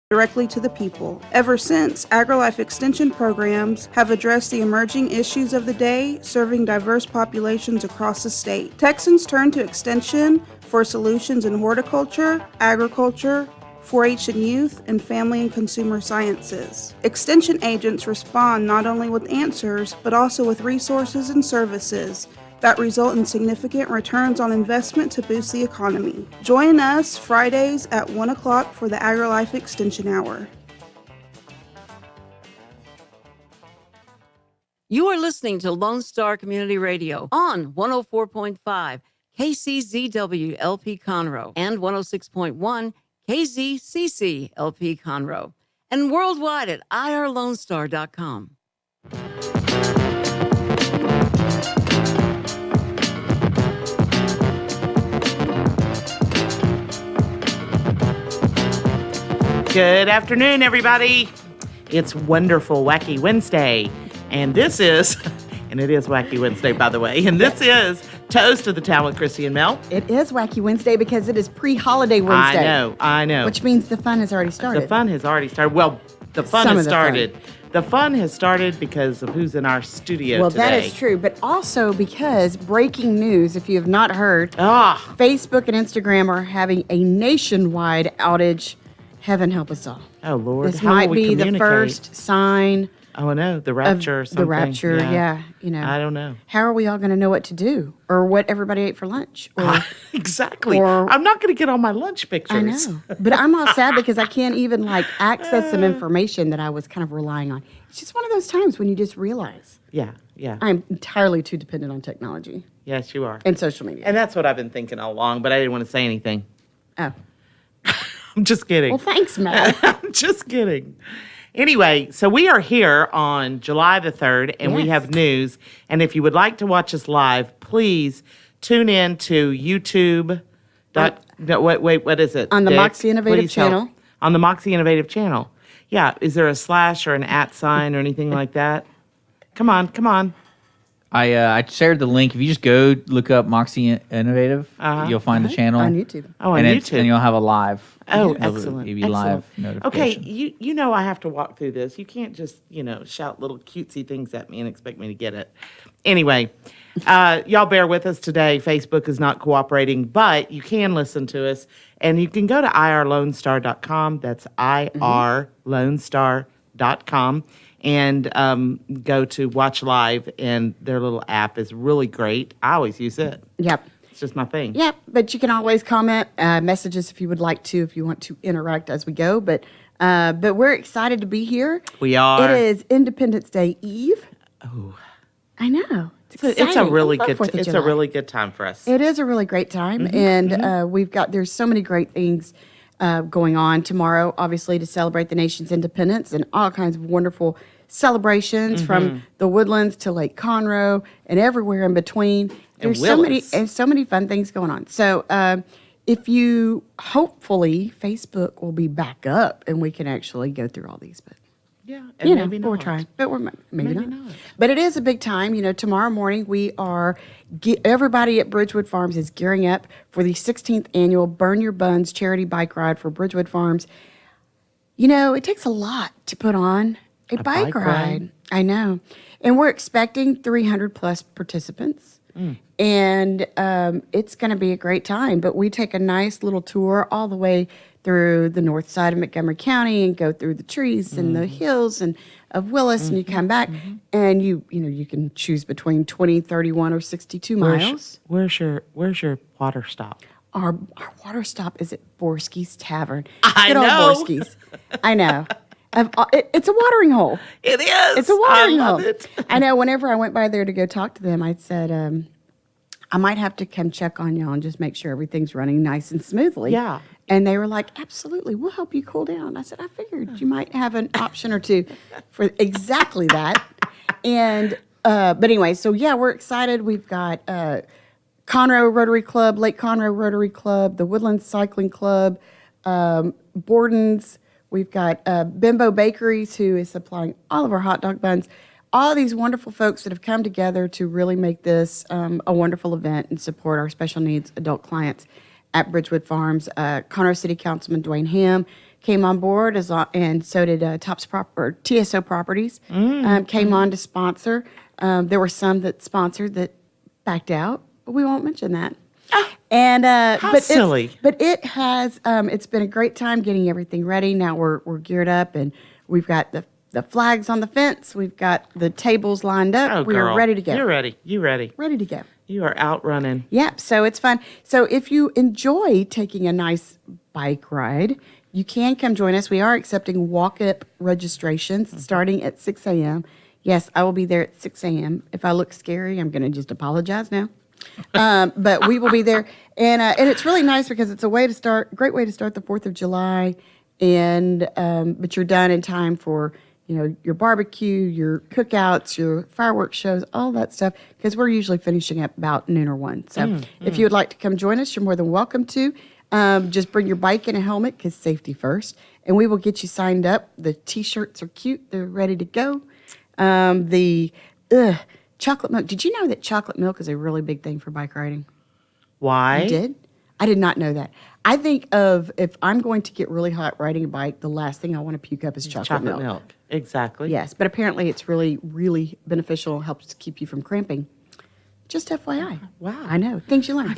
directly to the people. Ever since, AgriLife Extension programs have addressed the emerging issues of the day, serving diverse populations across the state. Texans turn to Extension for solutions in horticulture, agriculture, 4-H and youth, and family and consumer sciences. Extension agents respond not only with answers, but also with resources and services that result in significant returns on investment to boost the economy. Join us Fridays at 1 o'clock for the AgriLife Extension Hour. You are listening to Lone Star Community Radio on 104.5 KCZW LP Conroe and 106.1 KZCC LP Conroe, and worldwide at irlonestar.com. Good afternoon, everybody. It's wonderful Wacky Wednesday, and this is, and it is Wacky Wednesday, by the way, and this is Toast of the Town with Chrissy and Mel. It is Wacky Wednesday because it is pre-holiday Wednesday. I know. Which means the fun has already started. The fun has already started. Well, the fun has started. The fun has started because of who's in our studio today. Well, that is true, but also because breaking news, if you have not heard, Facebook and Instagram are having a nationwide outage. Heaven help us all. Oh, Lord. This might be the first sign. Oh, I know. The rapture or something. The rapture, yeah. You know. I don't know. How are we all going to know what to do? Or what everybody ate for lunch? Or, exactly. I'm not going to get all my lunch pictures. I know. But I'm all sad because I can't even, access some information that I was kind of relying on. It's just one of those times when you just realize. Yeah. I'm entirely too dependent on technology. Yes, you are. And social media. And that's what I've been thinking all along, but I didn't want to say anything. Oh. I'm just kidding. Well, thanks, Matt. I'm just kidding. Anyway, so we are here on July the 3rd, and we have news. And if you would like to watch us live, please tune in to YouTube. What is it? On the Dick? Moxie Innovative channel. On the Moxie Innovative channel. Yeah. Is there a slash or an @ sign or anything like that? Come on. I shared the link. If you just go look up Moxie Innovative, you'll find the channel. On YouTube. Oh, on YouTube. And you'll have a live. Oh, excellent. Give you live notification. Okay, you know I have to walk through this. You can't just, shout little cutesy things at me and expect me to get it. Anyway, y'all bear with us today. Facebook is not cooperating, but you can listen to us. And you can go to irlonestar.com. That's irlonestar.com. And go to Watch Live, and their little app is really great. I always use it. Yep. It's just my thing. Yep, but you can always comment, message us if you would like to, if you want to interact as we go. But we're excited to be here. We are. It is Independence Day Eve. Oh, I know. It's a really good time for us. It is a really great time, there's so many great things going on tomorrow, obviously, to celebrate the nation's independence and all kinds of wonderful celebrations from the Woodlands to Lake Conroe and everywhere in between. There's so many fun things going on. So hopefully Facebook will be back up and we can actually go through all these. But and maybe not. We're trying, but maybe not. But it is a big time. Tomorrow morning everybody at Bridgewood Farms is gearing up for the 16th annual Burn Your Buns charity bike ride for Bridgewood Farms. It takes a lot to put on a bike ride. I know. And we're expecting 300 plus participants. And it's going to be a great time. But we take a nice little tour all the way through the north side of Montgomery County and go through the trees and the hills and of Willis, and you come back and you can choose between 20, 31, or 62 miles. Where's your water stop? Our water stop is at Borski's Tavern. I know. Borski's. I know. It's a watering hole. It is. It's a watering hole. I love it. I know. Whenever I went by there to go talk to them, I said, I might have to come check on y'all and just make sure everything's running nice and smoothly. Yeah. And they were like, absolutely, we'll help you cool down. I said, I figured you might have an option or two for exactly that. And, but anyway, so yeah, we're excited. We've got Conroe Rotary Club, Lake Conroe Rotary Club, the Woodlands Cycling Club, Borden's. We've got Bimbo Bakeries, who is supplying all of our hot dog buns. All these wonderful folks that have come together to really make this a wonderful event and support our special needs adult clients at Bridgewood Farms. Conroe City Councilman Dwayne Ham came on board, and so did TSO Properties came on to sponsor. There were some that sponsored that backed out, but we won't mention that. And but silly. But it has. It's been a great time getting everything ready. Now we're geared up, and we've got the flags on the fence. We've got the tables lined up. Oh, we girl. are ready to go. You're ready. You ready? Ready to go. You are out running. Yeah, so it's fun. So if you enjoy taking a nice bike ride, you can come join us. We are accepting walk-up registrations starting at 6 a.m. Yes, I will be there at 6 a.m. If I look scary, I'm going to just apologize now. But we will be there. And it's really nice because it's great way to start the 4th of July. But you're done in time for your barbecue, your cookouts, your fireworks shows, all that stuff, because we're usually finishing up about noon or 1. So if you would like to come join us, you're more than welcome to. Just bring your bike and a helmet, because safety first, and we will get you signed up. The T-shirts are cute. They're ready to go. The chocolate milk. Did you know that chocolate milk is a really big thing for bike riding? Why? You did? I did not know that. I think if I'm going to get really hot riding a bike, the last thing I want to puke up is chocolate milk. Exactly. Yes, but apparently it's really, really beneficial. Helps keep you from cramping. Just FYI. Wow. I know. Things you learn.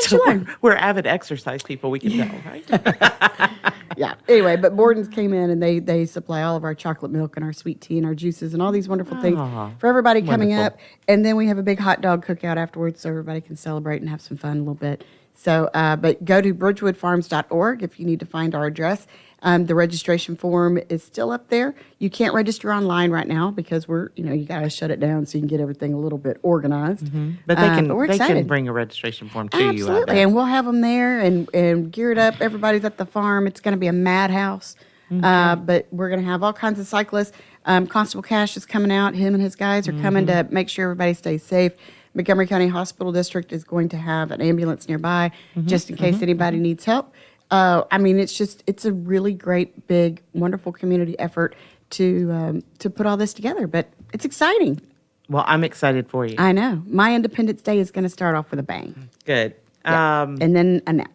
So we're avid exercise people. We can tell, right? Yeah. Anyway, but Borden's came in and they supply all of our chocolate milk and our sweet tea and our juices and all these wonderful things for everybody coming wonderful. up. And then we have a big hot dog cookout afterwards, so everybody can celebrate and have some fun a little bit. So, but go to bridgewoodfarms.org if you need to find our address. The registration form is still up there. You can't register online right now because you got to shut it down so you can get everything a little bit organized. But they can we're they can excited. bring a registration form to you. I Absolutely, bet. and we'll have them there and geared up. Everybody's at the farm. It's going to be a madhouse. But we're going to have all kinds of cyclists. Constable Cash is coming out. Him and his guys are coming to make sure everybody stays safe. Montgomery County Hospital District is going to have an ambulance nearby just in case anybody needs help. It's a really great, big, wonderful community effort to put all this together. But it's exciting. Well, I'm excited for you. I know. My Independence Day is going to start off with a bang. Good. Yeah. And then a nap.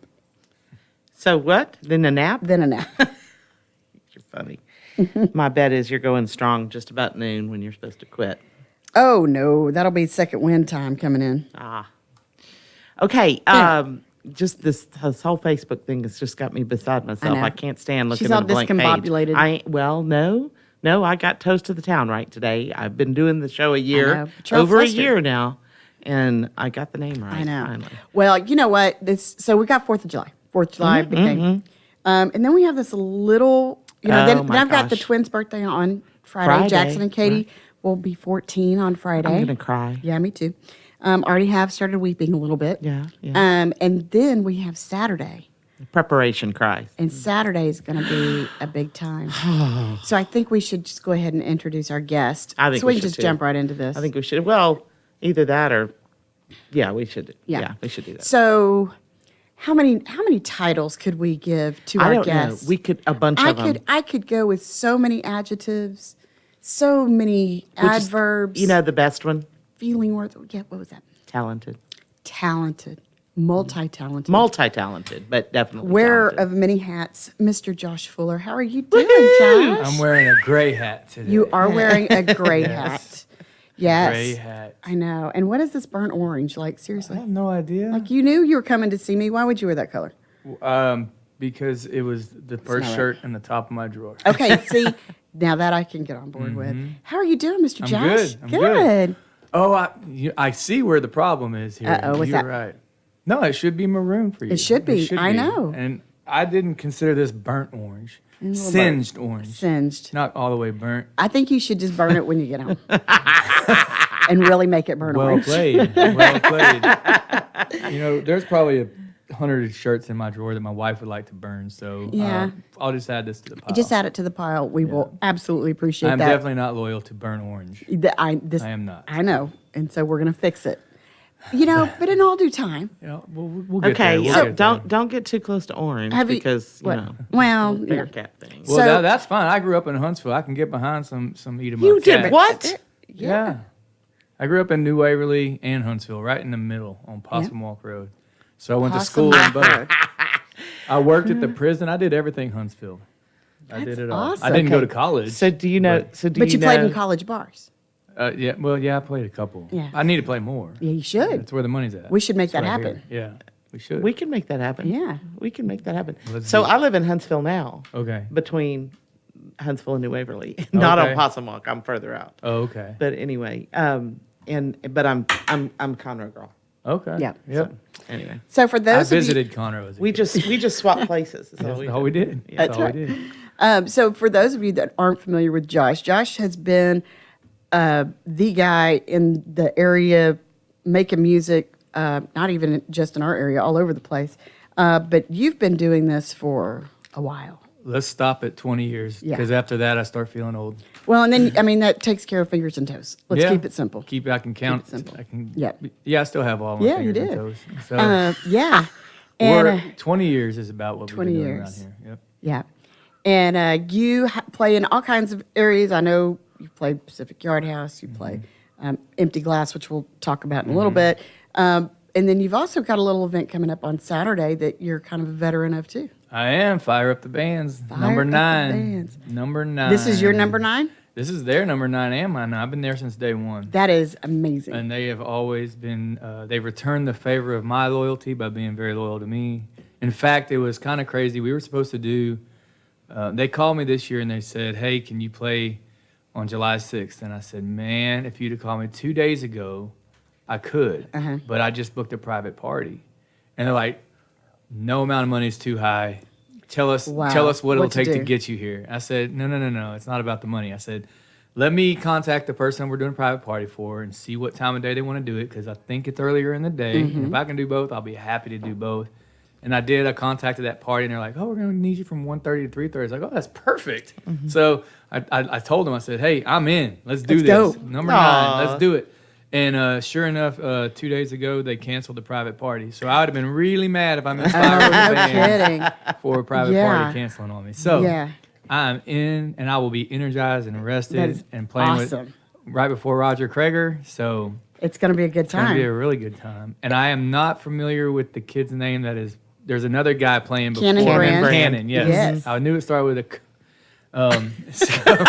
So what? Then a nap? Then a nap. You're funny. My bet is you're going strong just about noon when you're supposed to quit. Oh, no. That'll be second wind time coming in. Okay. Just this whole Facebook thing has just got me beside myself. I know. I can't stand looking She's at all a blank page. discombobulated. No, I got Toast to the Town right today. I've been doing the show a year, know, but you're over a flustered. year now, and I got the name right. I know. Finally. Well, you know what? So we got 4th of July. 4th of July, big day. And then we have this little, then my I've got the gosh. twins' birthday on Friday. Friday, Jackson and Katie right. will be 14 on Friday. I'm gonna cry. Yeah, me too. Already have started weeping a little bit. Yeah. And then we have Saturday. Preparation cries. And Saturday is going to be a big time. So I think we should just go ahead and introduce our guest. I think so we we can should just too. jump right into this. I think we should. Well, either that or, we should. Yeah. Yeah, we should do that. So how many titles could we give to I our don't guests? know. We could a bunch of them. I could go with so many adjectives, so many adverbs. The best one, feeling words. Yeah, what was that? talented, Multi-talented. multi-talented, but definitely Wearer talented. of many hats, Mr. Josh Fuller. How are you doing, Josh? I'm wearing a gray hat today. You are wearing a gray hat. Yes. Gray hat. I know. And what is this burnt orange? Like, I seriously? have no idea. Like, you knew you were coming to see me. Why would you wear that color? Because it was the first Smell it. shirt in the top of my drawer. Okay, see, now that I can get on board with. How are you doing, Mr. I'm Josh? good. I'm good. Oh, I see where the problem is here. Uh-oh, what's You're that? right. No, it should be maroon for you. It should be. I know. And I didn't consider this burnt orange. Singed orange. Singed. Not all the way burnt. I think you should just burn it when you get home. And really make it burn Well orange. played. Well played. There's probably 100 shirts in my drawer that my wife would like to burn. So Yeah. I'll just add this to the pile. Just add it to the pile. We will absolutely appreciate I'm that. definitely not loyal to burnt orange. I am not. I know. And so we're going to fix it. But in all due time. We'll get Okay, there. We'll so get there. don't get too close to orange Have you- because what? Well, bear yeah. cat thing. Well, So- that's fine. I grew up in Huntsville. I can get behind some eat 'em You up did cats. what? Yeah. I grew up in New Waverly and Huntsville, right in the middle on Possum Walk Road. So I went to Possum school in Walk both. Road. I worked at the prison. I did everything Huntsville. I did it all. awesome. I didn't go Okay. to college. So do you know? So do But you know? played in college bars. Yeah, well, yeah, I played a couple. Yeah. I need to play more. Yeah, you should. That's where the money's at. We should make That's that what I happen. hear. Yeah, we should. We can make that happen. Yeah. we can make that happen. Let's So do it. I live in Huntsville now, Okay. between Huntsville and New Waverly, not on Okay. Possum I'm further out. Oh, okay. But anyway, but I'm Conroe girl. Okay. Yeah. Yep. Anyway, So for I those of you, visited Conroe as a we kid. just swapped places. That's That's all all we did. Yeah. That's all we did. so for those of you that aren't familiar with Josh has been the guy in the area making music, not even just in our area, all over the place. But you've been doing this for a while. Let's stop at 20 years Yeah. because after that I start feeling old. Well, and then, I mean, that takes care of fingers and toes. Let's Yeah. keep it simple. I can count. simple. I can. Yep. Yeah, I still have all my Yeah, you fingers did. and toes. So Yeah. we're And 20 years is about what we've 20 been doing years. around here. Yep. yeah. And you play in all kinds of areas. I know you play Pacific Yard House, you play Empty Glass, which we'll talk about in a little bit. And then you've also got a little event coming up on Saturday that you're kind of a veteran of too. I am Fire Up the Bands. Fire Number Up the 9. Bands. Number 9. This is your number 9? This is their number 9 and mine. I've been there since day one. That is amazing. And they have always been, they've returned the favor of my loyalty by being very loyal to me. In fact, it was kind of crazy. We were supposed to do, they called me this year and they said, hey, can you play on July 6th? And I said, man, if you'd have called me 2 days ago, I could. But I just booked a private party. And they're like, no amount of money is too high. Tell us Wow. what it'll What to take to do. get you here. I said, no. It's not about the money. I said, let me contact the person we're doing a private party for and see what time of day they want to do it because I think it's earlier in the day. And if I can do both, I'll be happy to do both. And I did. I contacted that party, and they're like, oh, we're going to need you from 1:30 to 3:30. I was like, oh, that's perfect. So I told them, I said, hey, I'm in. Let's do Let's this. go. Number Aw. 9, let's do it. And sure enough, 2 days ago, they canceled the private party. So I would have been really mad if I missed Fire Up the no Band kidding. for a private Yeah. party canceling on me. So Yeah. I'm in, and I will be energized and That rested is and playing awesome. with right before Roger Crager. So It's going to be a good it's going to time. be a really good time. And I am not familiar with the kid's name. There's another guy playing before Cannon Brand. Cannon, yes. Yes. I knew it started with a so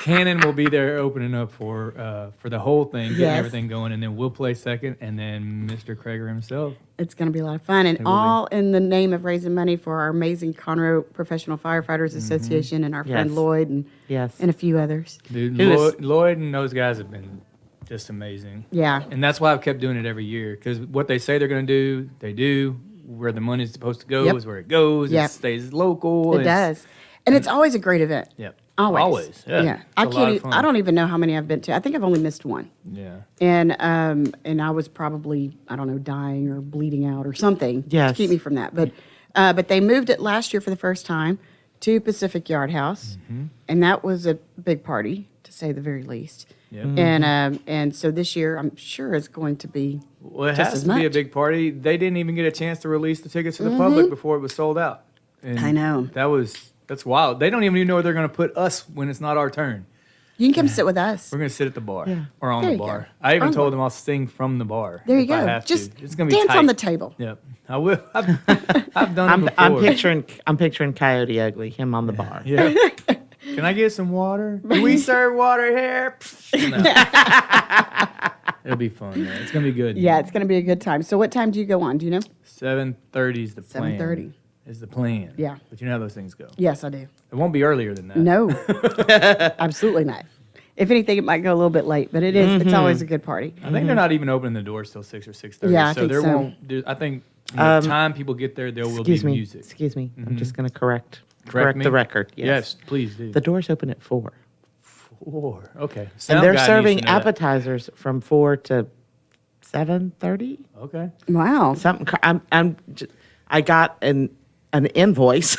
Cannon will be there opening up for the whole thing, getting Yes. everything going, and then we'll play second, and then Mr. Krager himself. It's going to be a lot of fun, and will be. all in the name of raising money for our amazing Conroe Professional Firefighters Association and our friend Yes. Lloyd and Yes. a few others. Dude, Who is- Lloyd and those guys have been just amazing. Yeah. And that's why I've kept doing it every year, because what they say they're going to do, they do. Where the money's supposed to go Yep. is where it goes. Yep. It stays local. It does, and it's always a great event. Yep. Always. Yeah. I It's a lot can't. of fun. I don't even know how many I've been to. I think I've only missed one. Yeah. And I was probably, I don't know, dying or bleeding out or something to Yes. keep me from that. But they moved it last year for the first time to Pacific Yard House, and that was a big party to say the very least. Yep. And so this year I'm sure it's going to be Well, it just has as to be a much. big party. They didn't even get a chance to release the tickets to the public before it was sold out. And I know. That's wild. They don't even know where they're going to put us when it's not our turn. You can come sit with us. We're going to sit at the bar or on There the you bar. go. I even On told them I'll sing from the bar. There you if I go. have Just to. It's going to be dance tight. on the table. Yep. I will. I've done it before. I'm picturing Coyote Ugly, him on the bar. Yeah. Can I get some water? Do we serve water here? No. It'll be fun, man. It's going to be good. Yeah, it's going to be a good time. So what time do you go on? Do you know? 7:30 is the plan. 7:30. Is the plan. Yeah. But you know how those things go. Yes, I do. It won't be earlier than that. No, absolutely not. If anything, it might go a little bit late, but it is. It's always a good party. I think they're not even opening the doors till 6 or 6:30. Yeah, I so think there so. won't. I think from the time people get there, there will be Excuse me. music. Excuse me. I'm just going to correct me? the record. Yes, please do. The doors open at 4. 4. Okay. And Sound they're guy needs serving to know that. appetizers from 4 to 7:30. Okay. Wow. Something. I got an invoice,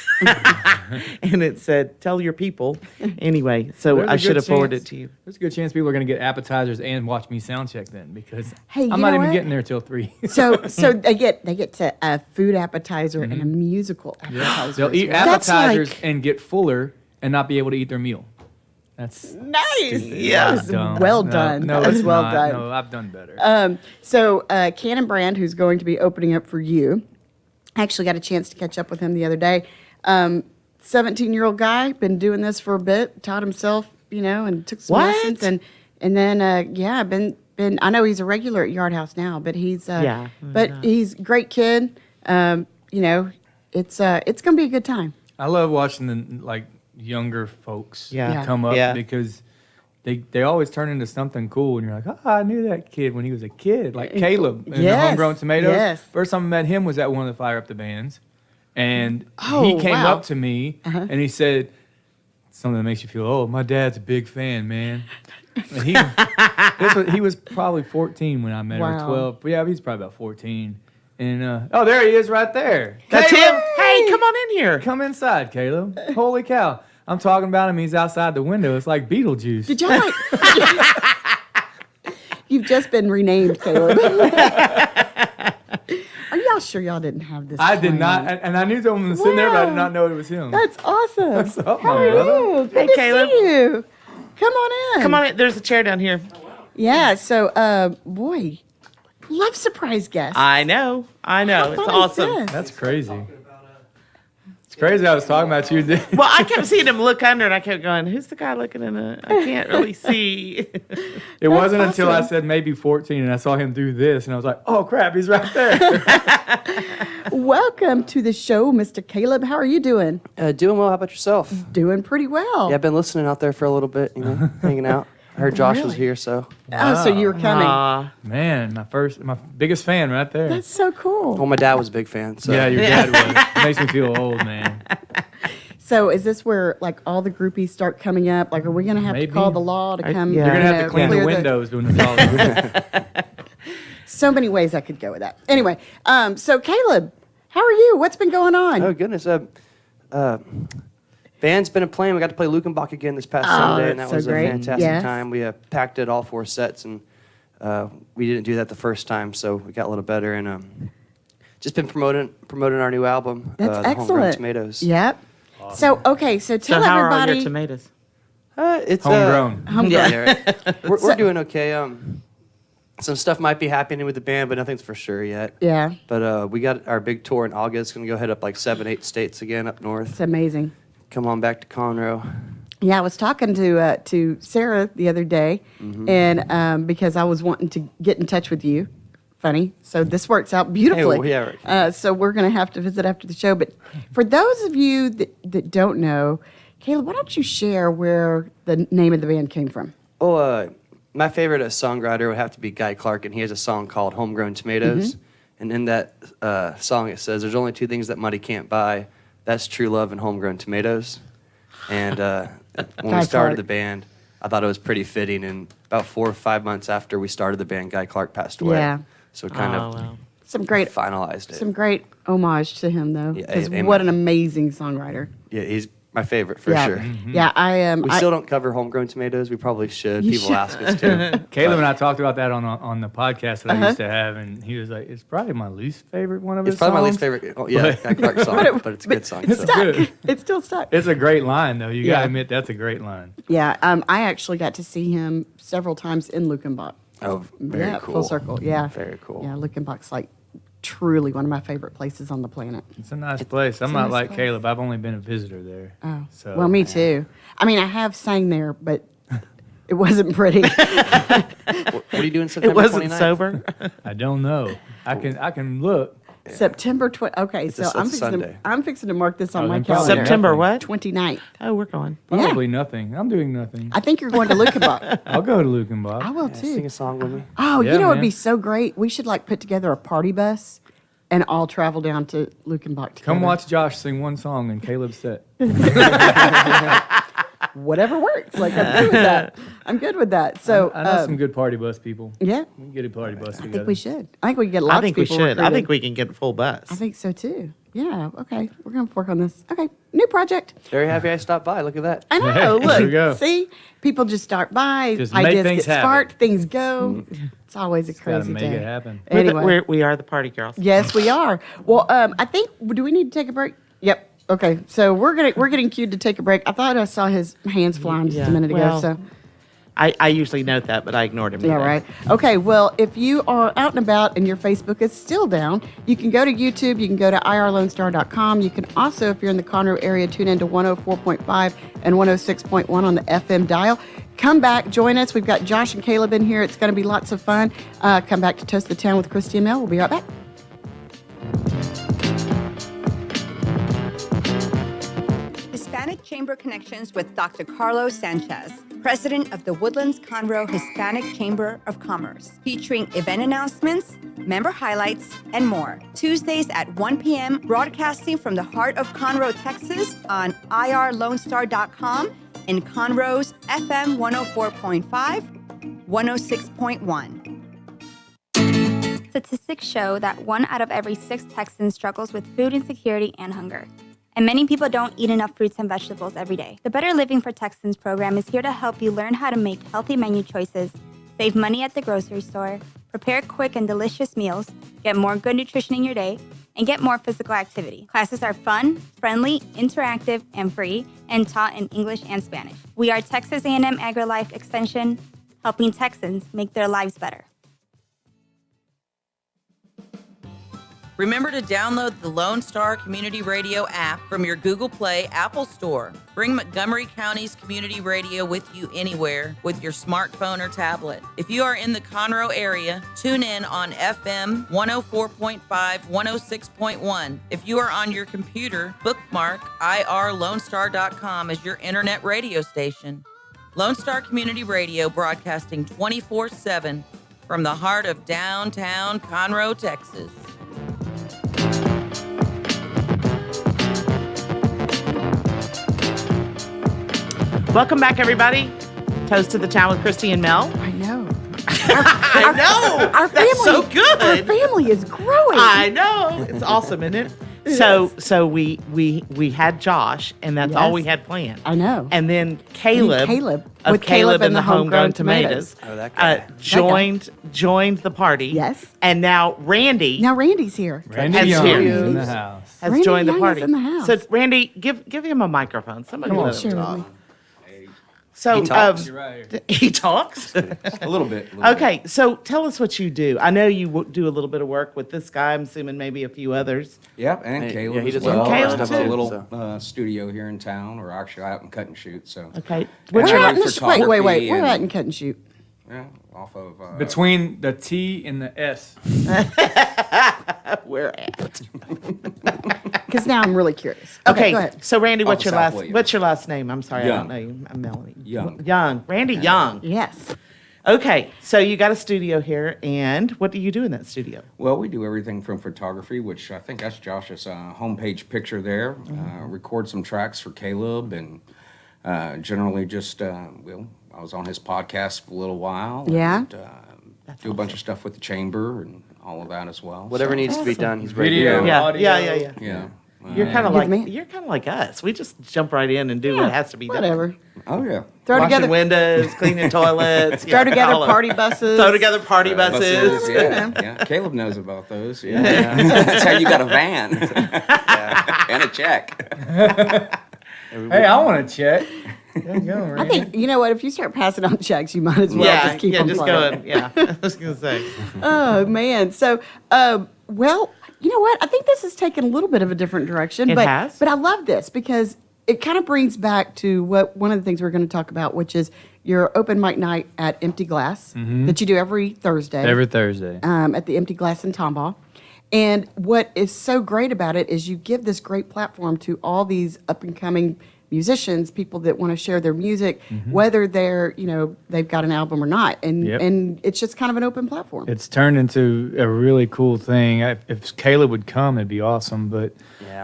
and it said, "Tell your people." Anyway, so There's a I should good have forwarded chance- it to you. There's a good chance people are going to get appetizers and watch me sound check then because Hey, you I'm not know even what? getting there till 3. So they get to a food appetizer and a musical appetizer. They'll as eat well. That's appetizers like- and get fuller and not be able to eat their meal. That's Nice. Yeah. That is dumb. well No, done. No, That it's is well not. done. No, I've done better. So Cannon Brand, who's going to be opening up for you, I actually got a chance to catch up with him the other day. 17-year-old guy, been doing this for a bit, taught himself, and took some lessons. And then, been. I know he's a regular at Yard House now, but he's he's a great kid. It's gonna be a good time. I love watching the younger folks come up because they always turn into something cool, and you're like, I knew that kid when he was a kid, like Caleb in the Homegrown Tomatoes. Yes. First time I met him was at one of the Fire Up the Bands, and he came up to me and he said something that makes you feel old. My dad's a big fan, man. And he was probably 14 when I met her, 12. But yeah, he's probably about 14. And there he is right there. That's Caleb! him. Hey, come on in here. Come inside, Caleb. Holy cow. I'm talking about him. He's outside the window. It's like Beetlejuice. Did y'all You've just been renamed, Caleb. Are y'all sure y'all didn't have this? I did not. And I knew someone was sitting there, but I did not know it was him. That's awesome. What's up, How my are brother? you? Good Hey, to Caleb. see you. Come on in. Come on in. There's a chair down here. Yeah, so, boy, love surprise guests. I know. How It's fun is awesome. this? That's crazy. It's crazy I was talking about you. Well, I kept seeing him look under, and I kept going, who's the guy looking in the... I can't really see. It wasn't until I awesome. said maybe 14 and I saw him do this and I was like, oh crap, he's right there. Welcome to the show, Mr. Caleb. How are you doing? Doing well. How about yourself? Doing pretty well. Yeah, I've been listening out there for a little bit, hanging out. I heard Josh was Really? here, so. Oh, so you were coming. Aw. Man, my biggest fan right there. That's so cool. Well, my dad was a big fan, so. Yeah, your dad was. It makes me feel old, man. So is this where, all the groupies start coming up? Are we going to have Maybe. to call the law to come? yeah. You're going to have to clean the clear windows when it's all over. So many ways I could go with that. Anyway, so Caleb, how are you? What's been going on? Oh, goodness. Band's been playing. We got to play Lukenbach again this past Sunday, and that that's so was great. a fantastic Yes. time. We packed it all 4 sets, and we didn't do that the first time, so we got a little better. And just been promoting our new album, That's the Homegrown excellent. Tomatoes. Yep. So, okay, so So tell how are all everybody. your tomatoes? It's Homegrown. Yeah, right. We're doing okay. Some stuff might be happening with the band, but nothing's for sure yet. Yeah, But we got our big tour in August. Going to go hit up 7-8 states again up north. it's amazing. Come on back to Conroe. Yeah, I was talking to Sarah the other day, Mm-hmm. and because I was wanting to get in touch with you. Funny. So this works out beautifully. Hey, well, yeah, So we're going to have to visit after the show. But for those of you that don't know, Caleb, why don't you share where the name of the band came from? Oh, my favorite songwriter would have to be Guy Clark, and he has a song called Homegrown Tomatoes. Mm-hmm. And in that song, it says, "There's only 2 things that money can't buy. That's true love and homegrown tomatoes." And when Guy we started Clark. the band, I thought it was pretty fitting. And about 4 or 5 months after we started the band, Guy Clark passed away. Yeah. So it kind of wow. Some great finalized it. Some great homage to him, though. Yeah, Because amen. what an amazing songwriter. Yeah, he's my favorite for Yeah. sure. Yeah, I am. We still don't cover homegrown tomatoes. We probably should. You People should. ask us to. Caleb and I talked about that on the podcast that Uh-huh. I used to have, and he was like, it's probably my least favorite one of his It's probably my songs. least favorite. Oh, yeah, Guy Clark song, but it's a good song. It's so. stuck. good. It's still stuck. It's a great line, though. You got Yeah. to admit, that's a great line. Yeah, I actually got to see him several times in Lukenbach. Oh, very Yeah, cool. full circle. Yeah, Very cool. Yeah, Lukenbach's truly one of my favorite places on the planet. It's a nice place. I'm a not nice like place. Caleb. I've only been a visitor there. Oh, So, well, me too. I mean, I have sang there, but it wasn't pretty. What are you doing September It wasn't 29th? sober. I don't know. I can look. September 20. Okay, so It's a Sunday. I'm fixing to mark this on Oh, my then probably calendar. September what? 29th. Oh, we're going. Yeah. Probably nothing. I'm doing nothing. I think you're going to Lukenbach. I'll go to Lukenbach. I will Yeah, too. sing a song with me. Oh, Yeah, you know, it'd man. be so great. We should put together a party bus and all travel down to Lukenbach together. Come watch Josh sing one song in Caleb's set. Whatever works. I'm good with that. I'm good with that. So, I know some good party bus people. yeah, We can get a party bus I together. think we should. I think we can get lots I think of we people should. I recruited. think we can get a full bus. I think so too. Yeah. Okay. We're gonna work on this. Okay. New project. Very happy I stopped by. Look at that. I know. There Look. we go. See, people just start by. Just make ideas things get happen. sparked. Things go. It's always a Gotta crazy make day. it happen. Anyway. We are the party girls. Yes, we are. Well, I think. Do we need to take a break? Yep. Okay. So we're getting cued to take a break. I thought I saw his hands flying just a minute ago. Well, So I usually note that, but I ignored him. Yeah, today. right. Okay, well, if you are out and about and your Facebook is still down, you can go to YouTube, you can go to irlonestar.com. You can also, if you're in the Conroe area, tune in to 104.5 and 106.1 on the FM dial. Come back, join us. We've got Josh and Caleb in here. It's going to be lots of fun. Come back to Toast the Town with Christy and Mel. We'll be right back. Hispanic Chamber Connections with Dr. Carlos Sanchez, president of the Woodlands Conroe Hispanic Chamber of Commerce, featuring event announcements, member highlights, and more. Tuesdays at 1 p.m., broadcasting from the heart of Conroe, Texas on irlonestar.com and Conroe's FM 104.5, 106.1. Statistics show that 1 out of every 6 Texans struggles with food insecurity and hunger. And many people don't eat enough fruits and vegetables every day. The Better Living for Texans program is here to help you learn how to make healthy menu choices, save money at the grocery store, prepare quick and delicious meals, get more good nutrition in your day, and get more physical activity. Classes are fun, friendly, interactive, and free, and taught in English and Spanish. We are Texas A&M AgriLife Extension, helping Texans make their lives better. Remember to download the Lone Star Community Radio app from your Google Play Apple Store. Bring Montgomery County's community radio with you anywhere with your smartphone or tablet. If you are in the Conroe area, tune in on FM 104.5, 106.1. If you are on your computer, bookmark irlonestar.com as your internet radio station. Lone Star Community Radio broadcasting 24/7 from the heart of downtown Conroe, Texas. Welcome back, everybody. Toast to the Town with Christy and Mel. I know. I know. Our family, That's so good. Our family is growing. I know. It's awesome, isn't it? So we had Josh, and that's all we had planned. I know. And then Caleb, with of Caleb and the Homegrown Tomatoes. Tomatoes, Oh, that guy. joined the party. Yes. And now Randy Now Randy's here. Randy Has Young here. is in the house. has Randy joined the Young party. is in the house. So Randy, give him a microphone. Somebody Come on, let him share with talk. me. So He talks. You're right. he talks. A little bit. Okay, so tell us what you do. I know you do a little bit of work with this guy. I'm assuming maybe a few others. Yep, and Hey, Caleb yeah, he as does well. a lot of I stuff have a too, little studio here in town, or actually out in Cut and Shoot. So Okay. What's We're your at in the wait. We're photography at and- in Cut and Shoot. yeah, off of Between the T and the S. Where at? Because now I'm really curious. Okay, go ahead. so Randy, Off of South Williams. what's your last name? I'm sorry, I Young. don't know you. I'm Melanie. Young. Young. Randy Young. Yes. Okay, so you got a studio here, and what do you do in that studio? Well, we do everything from photography, which I think that's Josh's homepage picture there. Record some tracks for Caleb, and generally just I was on his podcast for a little while. Yeah. And, do a bunch of stuff with the chamber and all of that as well. Whatever needs to be done, he's ready to Video, go. Yeah, audio. yeah. Yeah. You're kind of Good like man. us. We just jump right in and do what has to be done. Whatever. Oh yeah. Throw Washing together. windows, cleaning toilets. Throw together all of it. party buses. Throw together party buses. Yeah. Caleb knows about those. Yeah. That's how you got a van and a check. Hey, I want to check. There you go, I Randy. think, you know what, if you start passing on checks, you might as well Yeah, just keep yeah, them just flowing. going. Yeah, I was gonna say. Oh, man. So, well, you know what? I think this has taken a little bit of a different direction. It but, has? But I love this because it kind of brings back to what one of the things we're going to talk about, which is your open mic night at Empty Glass that you do every Thursday. Every Thursday. At the Empty Glass in Tomball. And what is so great about it is you give this great platform to all these up-and-coming musicians, people that want to share their music, whether they're, they've got an album or not. And Yep. and it's just kind of an open platform. It's turned into a really cool thing. If Caleb would come, it'd be awesome. But Yeah,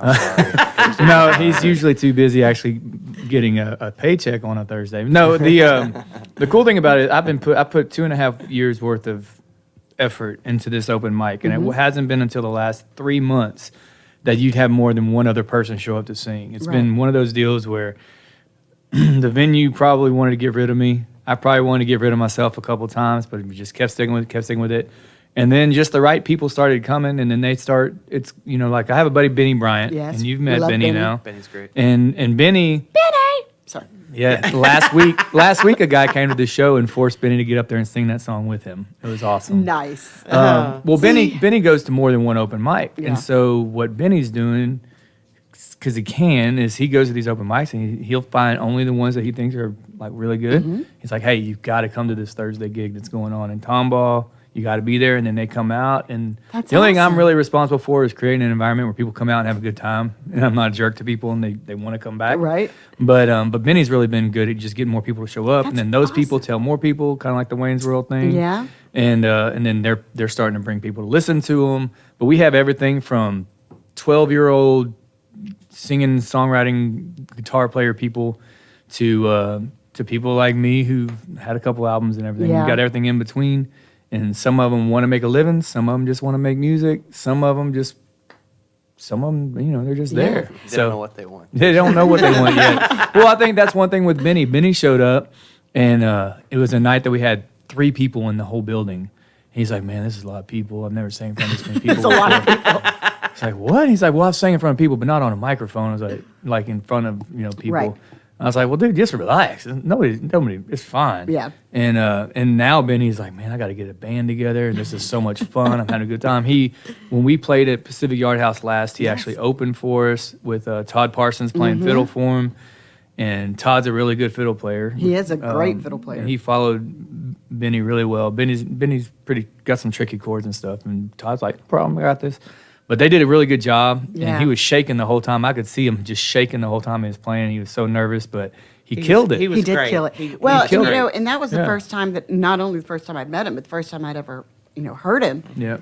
I'm sorry. no, he's usually too busy actually getting a paycheck on a Thursday. No, the cool thing about it, I put 2.5 years worth of effort into this open mic, and it hasn't been until the last 3 months that you'd have more than one other person show up to sing. It's been one of those deals where the venue probably wanted to get rid of me. I probably wanted to get rid of myself a couple times, but we just kept sticking with it. And then just the right people started coming, and then it's, like I have a buddy, Benny Bryant, Yes, and you've we met love Benny Benny. now. Benny's great. And Benny Sorry. Yeah, last week a guy came to the show and forced Benny to get up there and sing that song with him. It was awesome. Nice. Well, Benny goes to more than one open mic, Yeah. and so what Benny's doing, because he can, is he goes to these open mics and he'll find only the ones that he thinks are like really good. Mm-hmm. He's like, hey, you've got to come to this Thursday gig that's going on in Tomball. You got to be there, and then they come out. And That's the only thing I'm awesome. really responsible for is creating an environment where people come out and have a good time. And I'm not a jerk to people, and they want to come back. Right. But Benny's really been good at just getting more people to show up, and That's then those people awesome. tell more people, kind of like the Wayne's World thing. Yeah. And then they're starting to bring people to listen to them. But we have everything from 12-year-old singing, songwriting, guitar player people to people like me who had a couple albums and everything. Yeah. We got everything in between. And some of them want to make a living. Some of them just want to make music. Some of them, they're just there. They don't know what they want. They don't know what they want yet. Well, I think that's one thing with Benny. Benny showed up, and it was a night that we had 3 people in the whole building. He's like, man, this is a lot of people. I've never sang in front of this many people. It's a lot of people. It's like, what? He's like, well, I've sang in front of people, but not on a microphone. I was like in front of people. Right. I was like, well, dude, just relax. Nobody, it's fine. Yeah. And now Benny's like, man, I got to get a band together. And this is so much fun. I'm having a good time. When we played at Pacific Yard House last, he actually opened for us with Todd Parsons playing fiddle for him. And Todd's a really good fiddle player. He is a great fiddle player. And he followed Benny really well. Benny's pretty got some tricky chords and stuff. And Todd's like, no problem, I got this. But they did a really good job, Yeah. and he was shaking the whole time. I could see him just shaking the whole time he was playing. He was so nervous, but he killed it. He was He did great. kill it. He Well, killed you it. know, and that was the Yeah. first time that, not only the first time I'd met him, but the first time I'd ever, heard him. Yeah.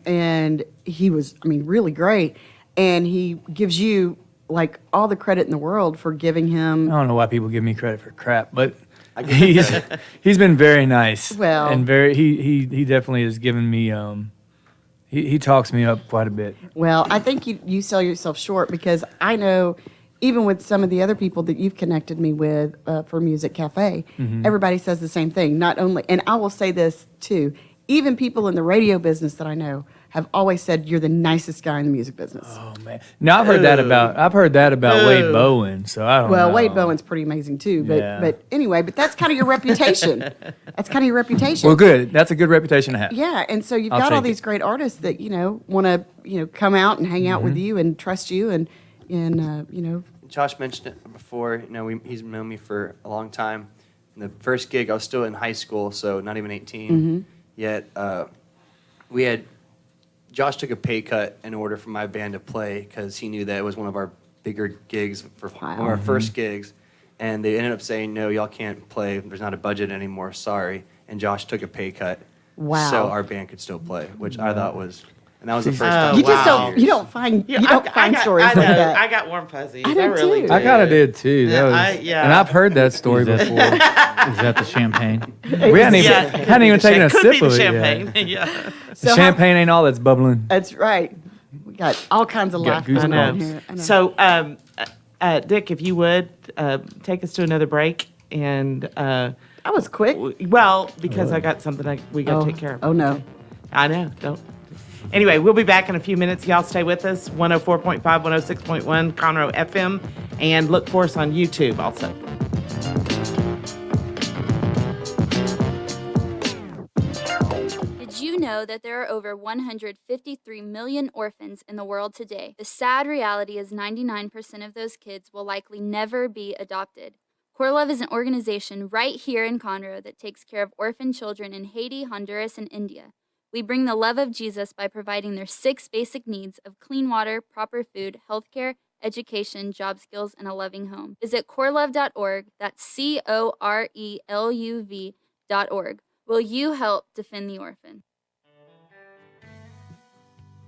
And he was, really great. And he gives you, like, all the credit in the world for giving him. I don't know why people give me credit for crap, but I give you he's credit. he's been very nice. Well- and he definitely has given me he talks me up quite a bit. Well, I think you sell yourself short, because I know, even with some of the other people that you've connected me with for Music Cafe, everybody says the same thing. Not only, and I will say this too, even people in the radio business that I know have always said you're the nicest guy in the music business. Oh man! Now I've heard that about Wade Bowen, so I don't know. Well, Wade Bowen's pretty amazing too, but Yeah. but anyway, but that's kind of your reputation. That's kind of your reputation. Well, good. That's a good reputation to have. Yeah, and so you've I'll got all take it. these great artists that want to come out and hang out Mm-hmm. with you and trust you and. Josh mentioned it before. He's known me for a long time. And the first gig, I was still in high school, so not even 18 yet. Josh took a pay cut in order for my band to play, because he knew that it was one of our bigger gigs, one of our first gigs. And they ended up saying, no, y'all can't play. There's not a budget anymore. Sorry. And Josh took a pay cut. Wow. So our band could still play, which I thought was, and that was the first time. You just Wow. don't. You don't find. Yeah, You don't find stories I like know. that. I got warm fuzzies. I I, did really too. did. I kind of did too. That was, yeah. And I've heard that story Is that- before. Is that the champagne? We hadn't even taken a Could sip be the of it yet. champagne. Yeah. The champagne ain't all that's bubbling. That's right. We got all kinds of Got laughter goosebumps. going I on know. here. I know. So, Dick, if you would take us to another break, and that was quick. well, because I got something we got to take care of. Oh no. I know. Don't. Anyway, we'll be back in a few minutes. Y'all stay with us. 104.5, 106.1 Conroe FM, and look for us on YouTube also. Did you know that there are over 153 million orphans in the world today? The sad reality is 99% of those kids will likely never be adopted. Core Love is an organization right here in Conroe that takes care of orphan children in Haiti, Honduras, and India. We bring the love of Jesus by providing their 6 basic needs of clean water, proper food, healthcare, education, job skills, and a loving home. Visit corelove.org. That's CORELUV.org. Will you help defend the orphan?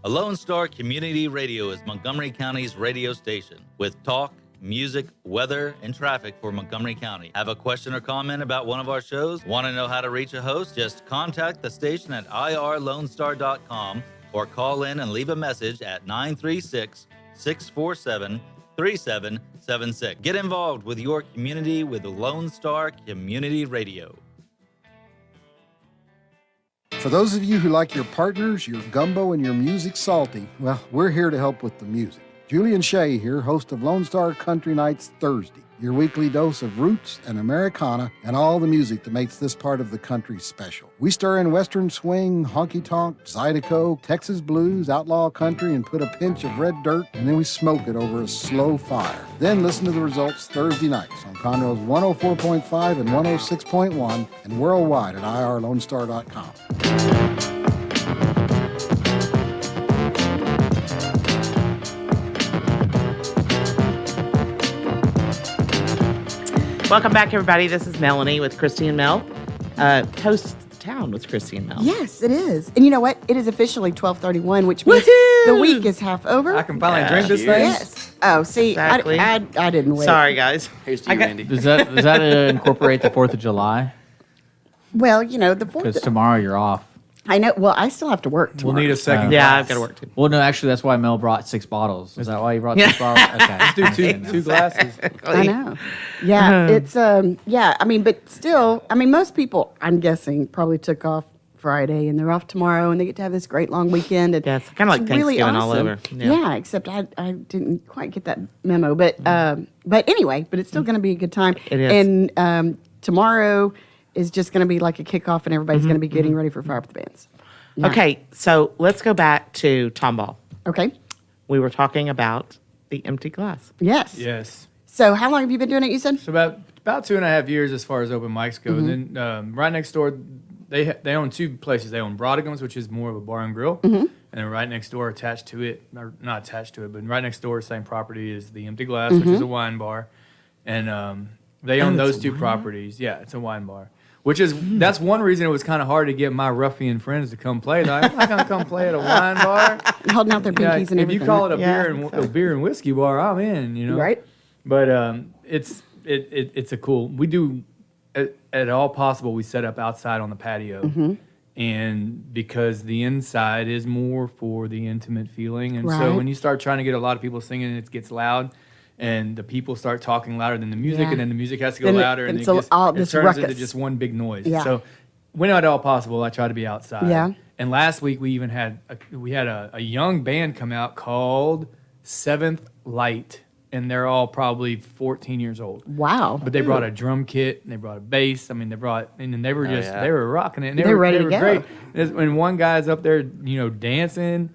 A Lone Star Community Radio is Montgomery County's radio station with talk, music, weather, and traffic for Montgomery County. Have a question or comment about one of our shows? Want to know how to reach a host? Just contact the station at irlonestar.com or call in and leave a message at 936-647-3776. Get involved with your community with Lone Star Community Radio. For those of you who like your partners, your gumbo, and your music salty, well, we're here to help with the music. Julian Shea here, host of Lone Star Country Nights Thursday. your weekly dose of roots and Americana and all the music that makes this part of the country special. We stir in Western swing, honky-tonk, Zydeco, Texas blues, outlaw country, and put a pinch of red dirt, and then we smoke it over a slow fire. Then listen to the results Thursday nights on Conroe's 104.5 and 106.1 and worldwide at irlonestar.com. Welcome back, everybody. This is Melanie with Christy and Mel. Toast the town with Christy and Mel. Yes, it is. And you know what? It is officially 12:31, which means the week is half over. I can finally drink this thing. Yes. Oh, see, Exactly. I didn't wait. Sorry, guys. Here's to you, Andy. Does that incorporate the 4th of July? Well, you know, the Because 4th. tomorrow you're off. I know. Well, I still have to work tomorrow. We'll need a second. Yeah, glass. I've got to work too. Well, no, actually, that's why Mel brought 6 bottles. Is that why you brought 6 bottles? Okay. Let's do two glasses. I know. Yeah, it's yeah. I mean, but still, I mean, most people, I'm guessing, probably took off Friday and they're off tomorrow and they get to have this great long weekend. And Yeah, it's kind of like it's really Thanksgiving all awesome. over. Yeah, except I didn't quite get that memo, but anyway, but it's still going to be a good time. It is. And tomorrow is just going to be like a kickoff, and everybody's going to be getting ready for Fire Up the Bands. Yeah. Okay, so let's go back to Tomball. Okay. We were talking about the empty glass. Yes. Yes. So how long have you been doing it? You said. So about 2.5 years as far as open mics go. And then right next door, they own 2 places. They own Brodigham's, which is more of a bar and grill, and then right next door, attached to it, or not attached to it, but right next door, same property, is the Empty Glass, which is a wine bar, and they own those 2 properties. Yeah, it's a wine bar. That's one reason it was kind of hard to get my ruffian friends to come play. They're like, I'm not gonna come play at a wine bar, Holding out their pinkies and if everything. you call it a Yeah, beer and whiskey bar, I'm in. You know, Right. But it's a cool. We do at all possible. We set up outside on the patio, and because the inside is more for the intimate feeling, and so Right. when you start trying to get a lot of people singing, it gets loud. And the people start talking louder than the music, Yeah. and then the music has to go Then louder, and it's all it this turns into ruckus. just one big noise. Yeah. So when at all possible, I try to be outside. Yeah. And last week we even had a young band come out called Seventh Light, and they're all probably 14 years old. Wow. But they brought a drum kit, and they brought a bass. I mean, they were just yeah. they were rocking it. And They're ready to go. great. When one guy's up there, dancing.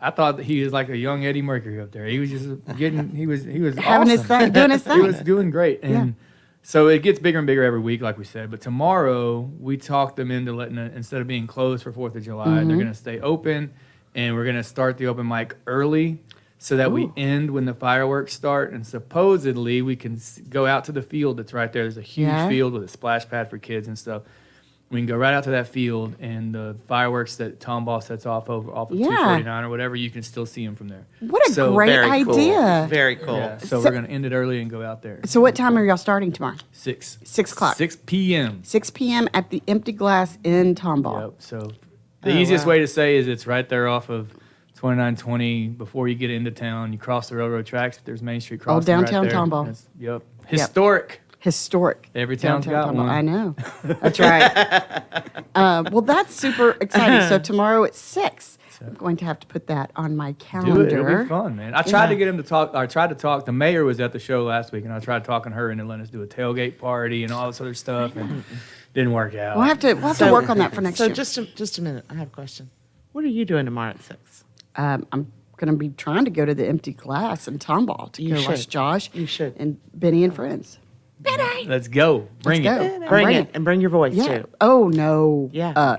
I thought that he was like a young Eddie Mercury up there. He was just he was Having his awesome. thing, doing his thing. He was doing great. And so it gets bigger and bigger every week, like we said. But tomorrow, we talked them into letting it, instead of being closed for 4th of July, they're going to stay open, and we're going to start the open mic early so that we end when the fireworks start. And supposedly, we can go out to the field that's right there. There's a huge field with a splash pad for kids and stuff. We can go right out to that field, and the fireworks that Tomball sets off of 249 or whatever, you can still see them from there. What a great Very cool. idea. Very cool. Yeah, so we're going to end it early and go out there. So what time are y'all starting tomorrow? 6 o'clock. 6 p.m. 6 p.m. at the Empty Glass in Tomball. Yep. So the easiest way to say is it's right there off of 2920 before you get into town. You cross the railroad tracks. There's Main Street crossing downtown right there. Tomball. Yep. Historic. Historic. Every town's got Tomball. one. I know. That's right. Well, that's super exciting. So tomorrow at 6, I'm going to have to put that on my calendar. Do it. It'll be fun, man. I tried to get him to talk. I tried to talk. The mayor was at the show last week, and I tried talking her into letting us do a tailgate party and all this other stuff, and didn't work out. We'll have to work on that for next year. Just a minute. I have a question. What are you doing tomorrow at 6? I'm going to be trying to go to the Empty Glass in Tomball to go watch Josh and Benny and friends. Benny! Let's go. Bring Let's it. go. Bring it, and bring your voice, Yeah. too. Oh, no. Yeah.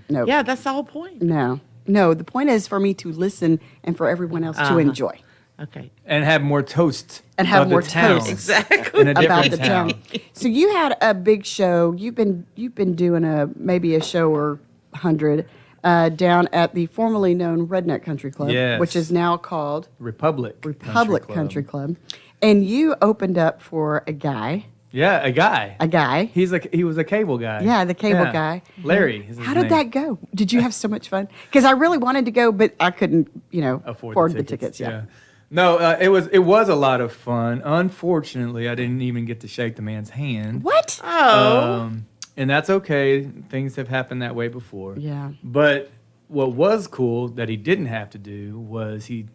No. Yeah, that's the whole point. No. The point is for me to listen and for everyone else to enjoy. Okay. And have more toasts. And have of more the town. toasts. Exactly. In a About different the town. So you had a big show. You've been doing maybe a show or 100 down at the formerly known Redneck Country Club, Yes. which is now called Republic Country Club. And you opened up for a guy. Yeah, a guy. He was a cable guy. Yeah, the cable guy. Larry. Is his How did name. that go? Did you have so much fun? Because I really wanted to go, but I couldn't, afford the tickets. Yeah. No, it was a lot of fun. Unfortunately, I didn't even get to shake the man's hand. What? And that's okay. Things have happened that way before. Yeah. But what was cool that he didn't have to do was he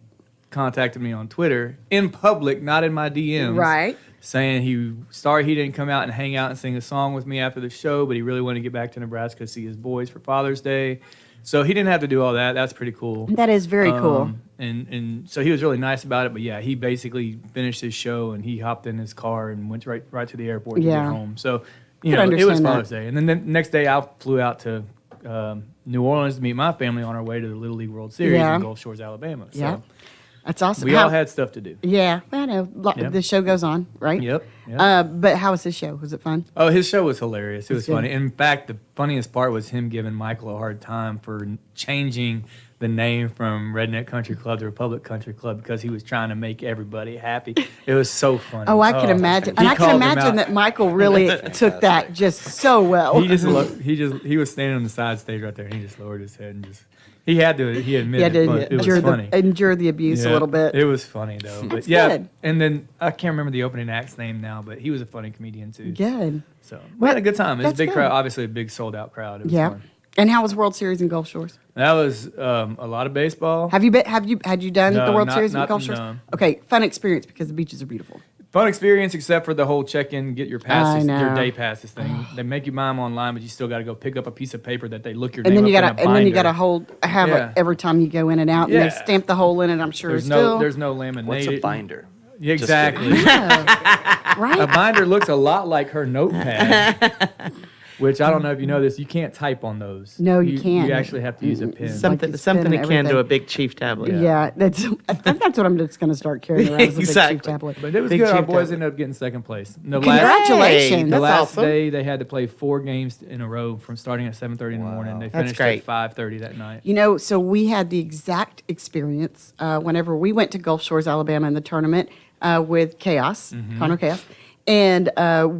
contacted me on Twitter in public, not in my DMs. Right. Saying he didn't come out and hang out and sing a song with me after the show, but he really wanted to get back to Nebraska to see his boys for Father's Day. So he didn't have to do all that. That's pretty cool. That is very cool. And so he was really nice about it. But yeah, he basically finished his show and he hopped in his car and went right to the airport to get home. So it was Father's Day. And then the next day I flew out to New Orleans to meet my family on our way to the Little League World Series in Gulf Shores, Alabama. So yeah. That's awesome. We all had stuff to do. Yeah, I know. The show goes on, right? Yep. But how was his show? Was it fun? Oh, his show was hilarious. It was funny. In fact, the funniest part was him giving Michael a hard time for changing the name from Redneck Country Club to Republic Country Club because he was trying to make everybody happy. It was so funny. Oh, I can imagine. And I can imagine that Michael really took that just so well. He was standing on the side stage right there, and he just lowered his head and just. He admitted it was funny. Endure the abuse a little bit. It was funny, though. But good. And then I can't remember the opening act's name now, but he was a funny comedian, too. Good. So we had a good time. It was a big crowd, obviously a big sold-out crowd. It was fun. And how was World Series in Gulf Shores? That was a lot of baseball. Had you done the World Series in Gulf Shores? No. Okay, fun experience because the beaches are beautiful. Fun experience, except for the whole check-in, get your passes, your day passes thing. They make you buy them online, but you still got to go pick up a piece of paper that they look your name up in a binder. And then you got to have it every time you go in and out, and they stamp the hole in it. I'm sure there's no laminated. What's a binder? Yeah, exactly. Right. A binder looks a lot like her notepad. Which I don't know if you know this, you can't type on those. No, you can't. You actually have to use a pen. Something akin to a big chief tablet. Yeah, I think that's what I'm just going to start carrying around as a big chief tablet. But it was good. Our boys ended up getting second place. Congratulations. The last day they had to play 4 games in a row from starting at 7:30 in the morning. They finished at 5:30 that night. You know, so we had the exact experience whenever we went to Gulf Shores, Alabama in the tournament with Chaos, Conroe Chaos, and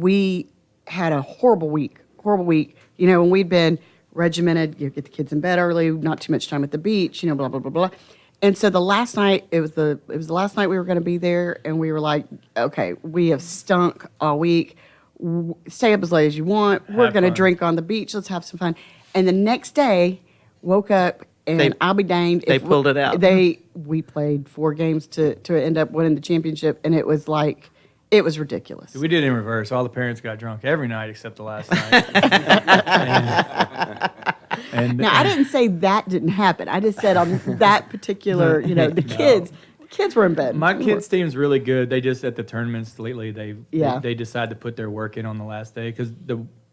we had a horrible week. You know, when we'd been regimented, get the kids in bed early, not too much time at the beach, blah, blah, blah, blah. And so the last night, it was the last night we were going to be there, and we were like, okay, we have stunk all week. Stay up as late as you want. We're going to drink on the beach. Let's have some fun. And the next day, woke up, and I'll be danged. They pulled it out. We played 4 games to end up winning the championship, and it was like, it was ridiculous. We did it in reverse. All the parents got drunk every night except the last night. Now, I didn't say that didn't happen. I just said on that particular, the kids were in bed. My kids' team's really good. They just, at the tournaments lately, they decide to put their work in on the last day. Because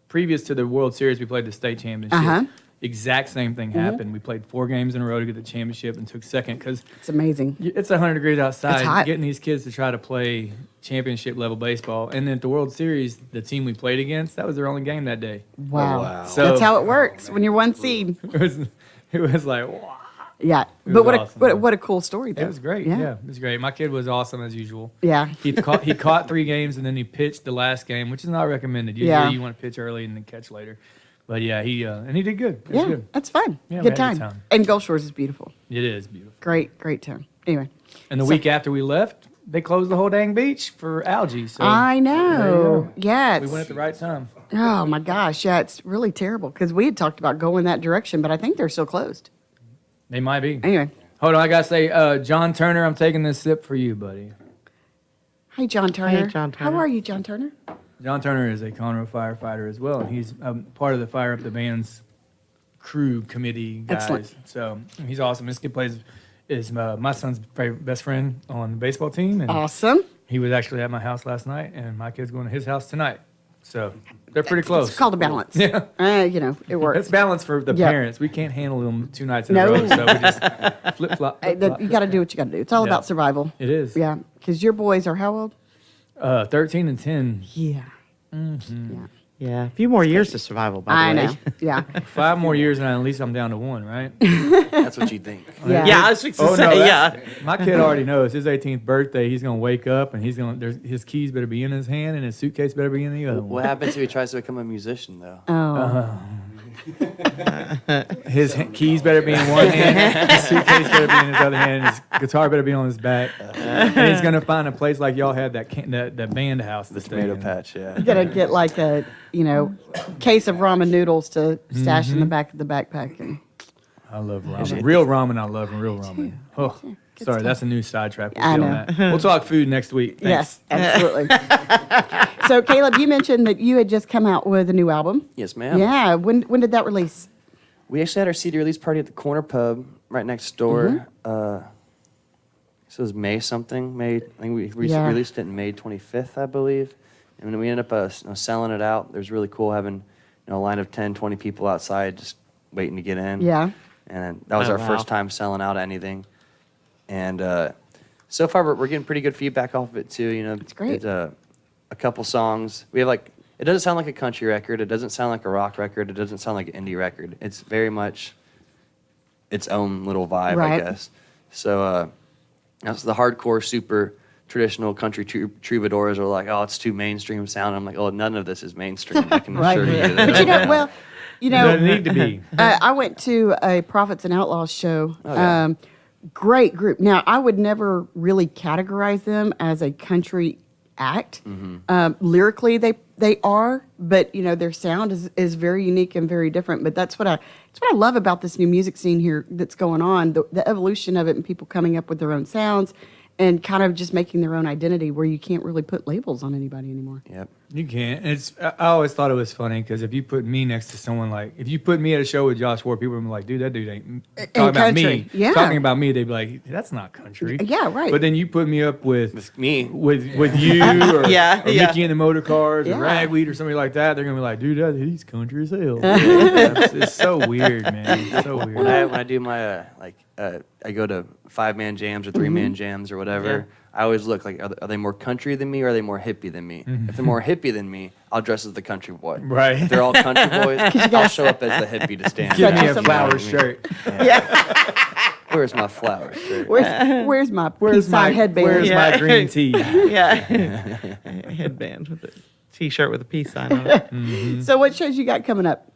previous to the World Series, we played the state championship. Exact same thing happened. We played 4 games in a row to get the championship and took second because it's amazing. It's 100 degrees outside. It's hot. Getting these kids to try to play championship level baseball, and then at the World Series, the team we played against, that was their only game that day. Wow. So that's how it works when you're 1 seed. It was like wow. Yeah, but what a cool story though. It was great. Yeah, it was great. My kid was awesome as usual. Yeah, he caught 3 games and then he pitched the last game, which is not recommended. Usually you want to pitch early and then catch later. But yeah, he did good. It was good. That's fun. Yeah, good time. And Gulf Shores is beautiful. It is beautiful. Great town. Anyway. And the week after we left, they closed the whole dang beach for algae. So I know. Yeah. We went at the right time. Oh my gosh. Yeah, it's really terrible because we had talked about going that direction, but I think they're still closed. They might be. Anyway. Hold on, I gotta say, John Turner, I'm taking this sip for you, buddy. Hey, John Turner. Hey, John Turner. How are you, John Turner? John Turner is a Conroe firefighter as well, and he's part of the Fire Up the Band's crew committee guys. Excellent. So he's awesome. This kid is my son's best friend on the baseball team. And awesome. He was actually at my house last night, and my kid's going to his house tonight. So they're pretty close. It's called a balance. Yeah. It works. It's balance for the parents. We can't handle them 2 nights in a row, so we just flip-flop. You got to do what you got to do. It's all about survival. It is. Yeah, because your boys are how old? 13 and 10. Yeah. Mm-hmm. Yeah, a few more years to survival, by the way. I know. Yeah. 5 more years, and at least I'm down to 1, right? That's what you think. Yeah, I was fixing to say, My kid already knows his 18th birthday. He's gonna wake up and his keys better be in his hand and his suitcase better be in the other one. What happens if he tries to become a musician, though? Oh. His keys better be in one hand, his suitcase better be in his other hand, and his guitar better be on his back. And he's gonna find a place like y'all had that band house. The tomato patch, yeah. You gotta get like a case of ramen noodles to stash in the back of the backpack. And I love ramen. Real ramen, I love real ramen. Oh. Sorry, that's a new sidetrack. We'll I get on know. that. We'll talk food next week. Thanks. Yes, absolutely. So, Caleb, you mentioned that you had just come out with a new album. Yes, ma'am. Yeah. When did that release? We actually had our CD release party at the Corner Pub right next door. So it was May something. I think we released it in May 25th, I believe. And then we ended up selling it out. It was really cool having a line of 10, 20 people outside just waiting to get in. Yeah. And that was our first time selling out anything. And so far, we're getting pretty good feedback off of it, too. It's great. There's a couple songs. We have it doesn't sound like a country record. It doesn't sound like a rock record. It doesn't sound like an indie record. It's very much its own little vibe, Right. I guess. So that's the hardcore, super traditional country troubadours are like, oh, it's too mainstream sound. I'm like, oh, none of this is mainstream. I can Right. assure you But that. Doesn't need to be. I went to a Prophets and Outlaws show. Oh, yeah. Great group. Now, I would never really categorize them as a country act. Lyrically, they are, but their sound is very unique and very different. But that's what I love about this new music scene here that's going on. The evolution of it and people coming up with their own sounds and kind of just making their own identity where you can't really put labels on anybody anymore. Yep. You can't. I always thought it was funny because if you put me next to someone if you put me at a show with Josh Ward, people would be like, dude, that dude ain't talking about me. country. Yeah. Talking about me, they'd be like, that's not country. Yeah, right. But then you put me up with me, with you, or, Yeah, or yeah. Mickey and the Motor Cars, Yeah. or Ragweed, or somebody like that. They're gonna be like, dude, he's country as hell. It's so weird, man. It's so weird. When I do my I go to 5-man jams or 3-man jams or whatever. I always look like, are they more country than me or are they more hippie than me? If they're more hippie than me, I'll dress as the country boy. Right. If they're all country boys, I'll show up as the hippie to stand. Give me a out. flower shirt. Where's my flower shirt? Where's my peace sign headband? Where's my green tea? Yeah. Headband with a T-shirt with a peace sign on it. So what shows you got coming up?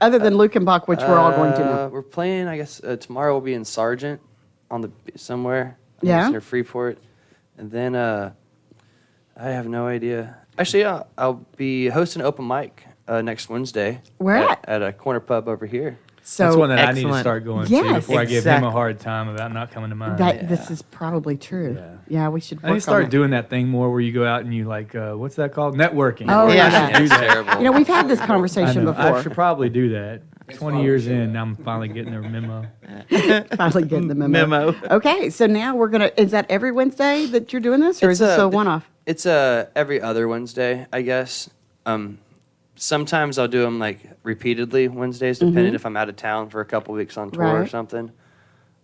Other than Lukenbach, which we're all going to now. We're playing, I guess, tomorrow we'll be in Sargent somewhere. Yeah. Near Freeport. And then I have no idea. Actually, I'll be hosting an open mic next Wednesday. Where at? At a corner pub over here. So That's one that I need to Excellent. start going Yes. to before I give him a Exactly. hard time about not coming to mine. This is probably true. Yeah, we should I need work to start on doing that thing more where you go out and you what's that called? Networking. Oh, I yeah. should do That's that. terrible. We've had this I conversation know. before. I should probably do that. 20 years in, now I'm finally getting the memo. Finally getting the memo. Okay, so now is that every Wednesday that you're doing this, or is this a one-off? It's every other Wednesday, I guess. Sometimes I'll do them repeatedly Wednesdays, depending if I'm out of town for a couple weeks on tour or Right. something.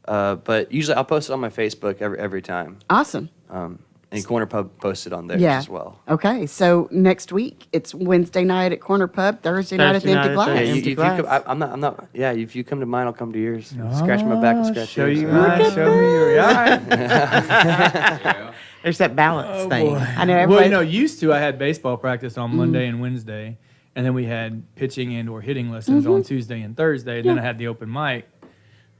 But usually I'll post it on my Facebook every time. Awesome. And Corner Pub posted on there Yeah. as well. Okay, so next week it's Wednesday night at Corner Pub, Thursday night at the Thursday Empty night Glass. at the Yeah, Empty if glass. you come, I'm not. Yeah, if you come to mine, I'll come to yours. Scratch my back and scratch Show yours. you mine. Show me your. All right. There's that balance thing. I know Well, everybody. used to I had baseball practice on Monday and Wednesday, and then we had pitching and or hitting lessons on Tuesday and Thursday. And then I had the open mic.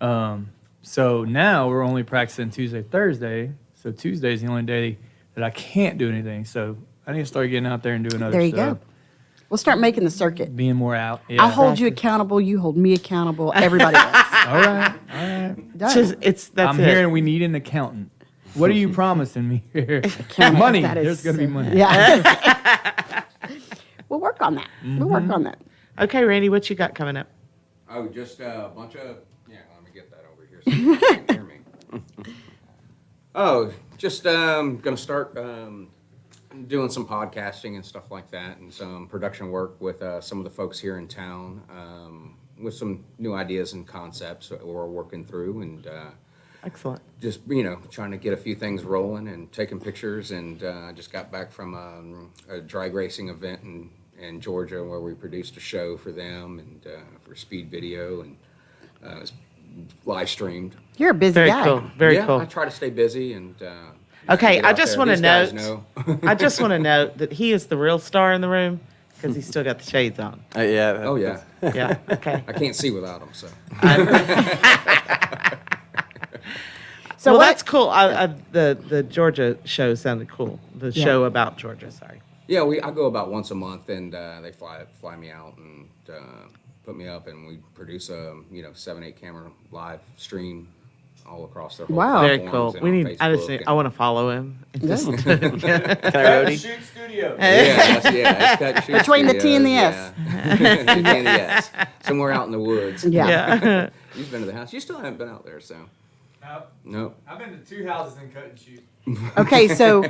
So now we're only practicing Tuesday, Thursday. So Tuesday is the only day that I can't do anything. So I need to start getting out there and doing other There you stuff. go. We'll start making the circuit. Being more out. Yeah. I'll hold you accountable. You hold me accountable. Everybody else. All right. All right. Done. That's I'm it. hearing we need an accountant. What are you promising me here? Money. That is There's going to be money. Yeah. We'll work on that. We'll work on that. Okay, Randy, what you got coming up? Oh, just a bunch of, let me get that over here so you can hear me. Oh, just going to start doing some podcasting and stuff like that and some production work with some of the folks here in town with some new ideas and concepts that we're working through and Excellent. just, trying to get a few things rolling and taking pictures and just got back from a drag racing event in Georgia where we produced a show for them and for Speed Video and it was live streamed. You're a busy Very guy. cool. Very yeah, cool. I try to stay busy and Okay, get I out just there. want to These guys note. know. I just want to note that he is the real star in the room because he's still got the shades on. Yeah. Oh yeah, Yeah. Okay. I can't see without them. So So well, what- that's cool. The Georgia show sounded cool. The show about Georgia. Sorry. yeah, I go about once a month and they fly me out and put me up and we produce a 7-8 camera live stream all across their whole Wow. Very platforms cool. and We on need. I just. Facebook I want to follow him. Can I roadie? Shoot studio. it's cut and shoot Between the T and the studios, S. Yeah. T and the S. Somewhere out in the woods. Yeah. Yeah. You've been to the house. You still haven't been out there, so. Nope. I've been to 2 houses in cut and shoot. Okay, so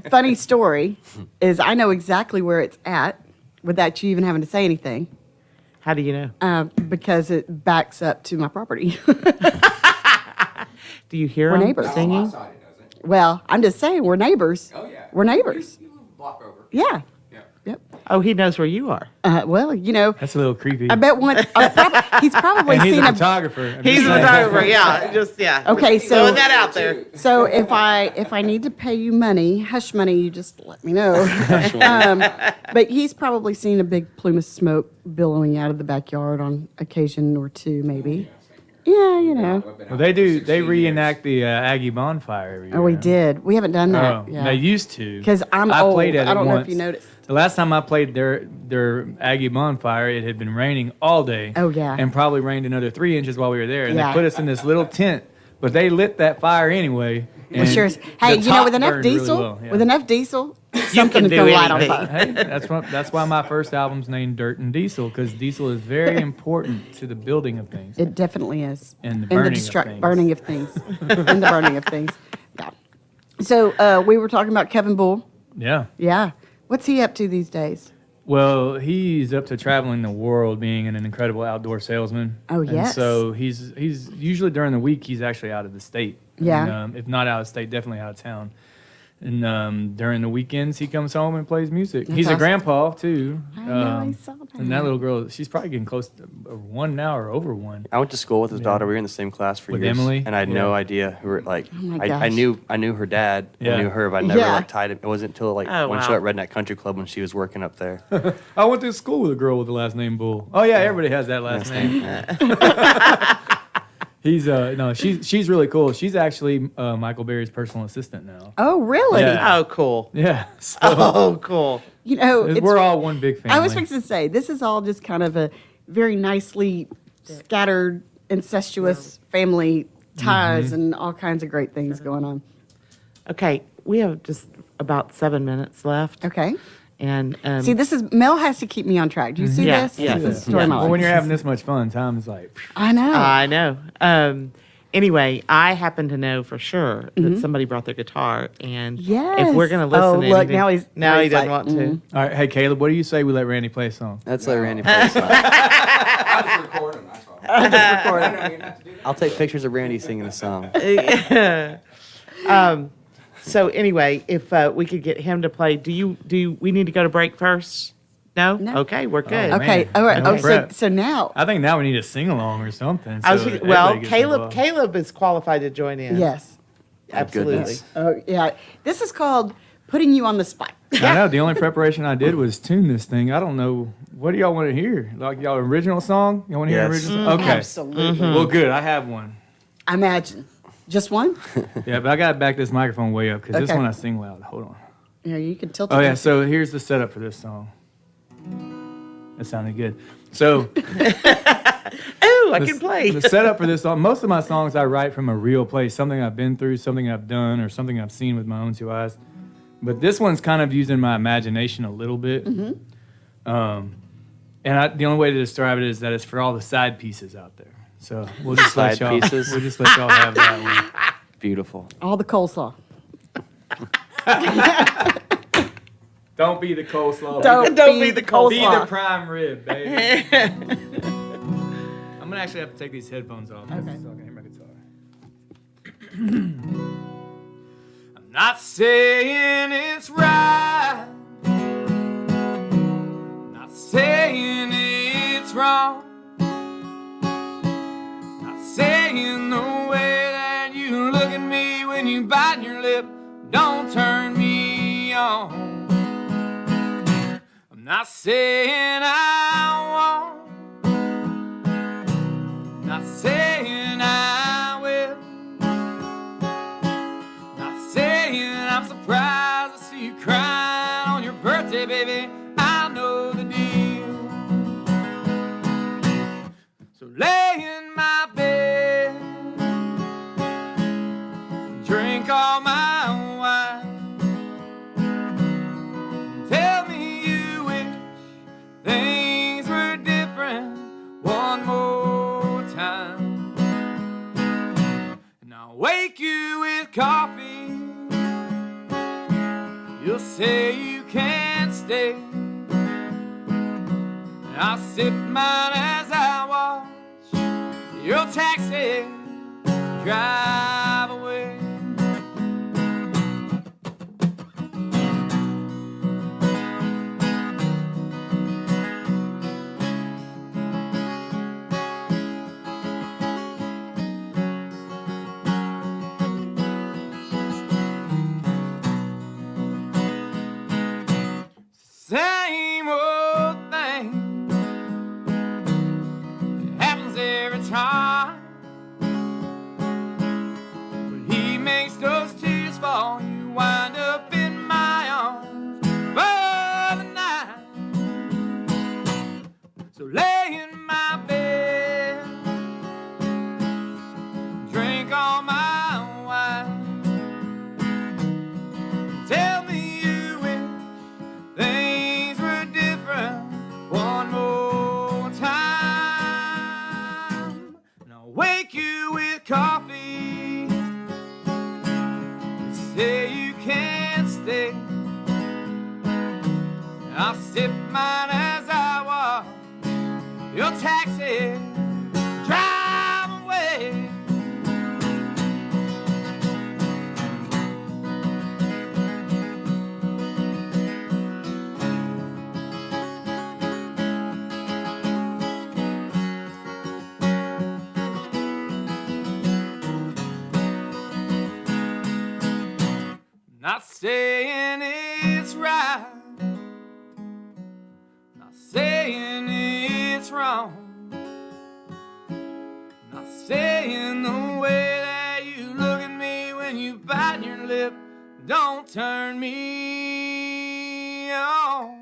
funny story is I know exactly where it's at without you even having to say anything How do you know? because it backs up to my property. Do you hear We're him neighbors. On singing? my side, it doesn't. Well, I'm just saying we're neighbors. Oh, yeah. We're neighbors. You live a block over. Yeah. Yeah. Yep. Oh, he knows where you are. Well, you know, That's a little creepy. I bet one. He's probably and he's seen a a. photographer. I'm He's just a saying. photographer. Yeah. Just yeah. Okay, so throwing that out there. So if I need to pay you money, hush money, you just let me know. But he's probably seen a big plume of smoke billowing out of the backyard on occasion or two, maybe. Yeah, you know. Well, they do. They reenact the Aggie bonfire every year. Oh, we did. We haven't done that. Oh, Yeah. they used to. 'Cause I'm I old. played at I it don't know if once. you noticed. The last time I played their Aggie bonfire, it had been raining all day. Oh, yeah. And probably rained another 3 inches while we were there. And Yeah. they put us in this little tent, but they lit that fire anyway. Well, and sure. Hey, the you know, top with enough burned really diesel, well, yeah. with enough diesel, something can is do gonna light on anything. fire. Hey, that's why my first album's named Dirt and Diesel, because diesel is very important to the building of things. It definitely is. And the burning of things. burning of things. And the burning of things. Yeah. So we were talking about Kevin Bull. Yeah. Yeah. What's he up to these days? Well, he's up to traveling the world, being an incredible outdoor salesman. Oh, And yes. so he's usually during the week he's actually out of the state. Yeah. And, if not out of state, definitely out of town. And during the weekends he comes home and plays music. That's He's awesome. a grandpa too. I know, I saw that. And that little girl, she's probably getting close to 1 now or over 1. I went to school with his daughter. We were in the same class for With years, Emily? and I had Yeah. no idea who were like. Oh my I gosh. knew her dad. Yeah. I knew her, but I never Yeah. like tied it. It wasn't until like Oh, one wow. show at Redneck Country Club when she was working up there. I went to school with a girl with the last name Bull. Oh yeah, everybody has that last name. He's no, she's really cool. She's actually Michael Berry's personal assistant now. Oh, really? Yeah. Oh, cool. Yeah. So Oh, cool. You know, we're all one big family. I was fixing to say, this is all just kind of a very nicely scattered, incestuous family ties and all kinds of great things going on. Okay, we have just about 7 minutes left. Okay. And See, this is, Mel has to keep me on track. Do you see Yeah, this? yeah. This is the story of my Well, life. when you're having this much fun, time is like. I know. I know. Anyway, I happen to know for sure that somebody brought their guitar, and Yes. if we're going to listen Oh, to look, anything, now he's he doesn't like, want to. All right, hey Caleb, what do you say we let Randy play a song? That's like Randy play a song. I was recording, that's all. I don't even have to do that. I'll take pictures of Randy singing a song. So anyway, if we could get him to play, do we need to go to break first? No? No. Okay, we're good. Oh, Okay. man. All right. No Oh, so, prep. so now, I think now we need a sing along or something. I was so thinking, well, everybody gets involved. Caleb is qualified to join in. yes. Absolutely. Goodness. Oh, yeah. This is called putting you on the spot. I know. The only preparation I did was tune this thing. I don't know. What do y'all want to hear? Like y'all original song? You want to hear an Yes. original song? Okay. Absolutely. Well, good. I have one. Imagine. Just one? Yeah, but I got to back this microphone way up because this Okay. one I sing loud. Hold on. Yeah, you can tilt it. Oh, yeah. So here's the setup for this song. That sounded good. So Oh, I can play. the setup for this song, most of my songs I write from a real place, something I've been through, something I've done, or something I've seen with my own 2 eyes. But this one's kind of using my imagination a little bit. And the only way to describe it is that it's for all the side pieces out there. So we'll just let Side y'all. pieces? We'll just let y'all have that one. Beautiful. All the coleslaw. Don't be the coleslaw. Don't be the Be coleslaw. the prime rib, baby. I'm gonna actually have to take these headphones off so I can hear my guitar. I'm not saying it's right. Not saying it's wrong. Not saying the way that you look at me when you bite your lip don't turn me on. I'm not saying I won't. Not saying I will. Not saying I'm surprised to see you crying on your birthday, baby. I know the deal. So lay in my bed stay. I'll sip mine as I watch your taxi drive away. Same old thing happens every time. When he makes those tears fall, you wind up in my arms for the night. So lay in my bed, drink all my wine, tell me you wish things were different one more time. And I'll wake you with coffee, say you can't stay. I'll sip mine as I walk your taxi drive away. Not saying it's right, not saying it's wrong, not saying the way that you look at me when you bite your lip don't turn me on.